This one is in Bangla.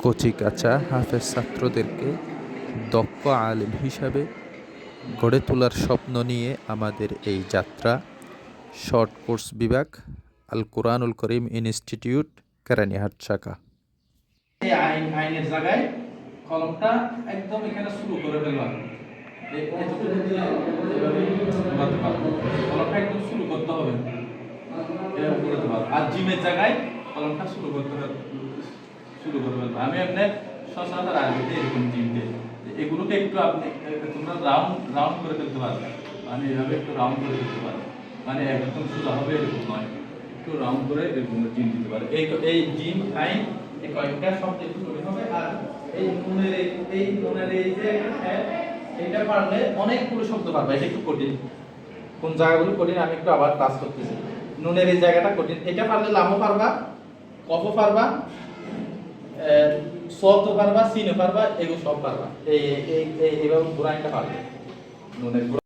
কচিকাঁচা হাফেজ ছাত্রদেরকে দক্ষ আলেম হিসাবে গড়ে তোলার স্বপ্ন নিয়ে আমাদের এই যাত্রা। শর্ট কোর্স বিভাগ, আল কোরআনুল করিম ইনস্টিটিউট, কেরানীহাট শাখা। এই আইনের জায়গায় কলমটা একদম এখানে শুরু করে ফেললাম। কলমটা একদম শুরু করতে হবে, আর জিমের জায়গায় কলমটা শুরু করতে হবে, শুরু করে ফেলবো। আমি এমনি সচরাচর আরবিতে এরকম জিমতে এগুলোকে একটু আপনি তোমরা রাউন্ড করে ফেলতে পারবে, মানে এভাবে একটু রাউন্ড করে ফেলতে পারবে, মানে একদম সোজা হবে এরকম নয়, একটু রাউন্ড করে এরকম জিম দিতে পারে। এই জিম আইন এই কয়েকটা শব্দ একটু তৈরি হবে। আর এই নুনের এই যে এটা পারলে অনেকগুলো শব্দ পারবে। এটা একটু কঠিন, কোন জায়গাগুলো কঠিন আমি একটু আবার ক্লাস করতেছি। নুনের এই জায়গাটা কঠিন, এটা পারলে লামও পারবা, কফও পারবা, সতো পারবা, সিনও পারবা, এগুলো সব পারবা। এইভাবে ঘোরাইটা পারবে নুনের।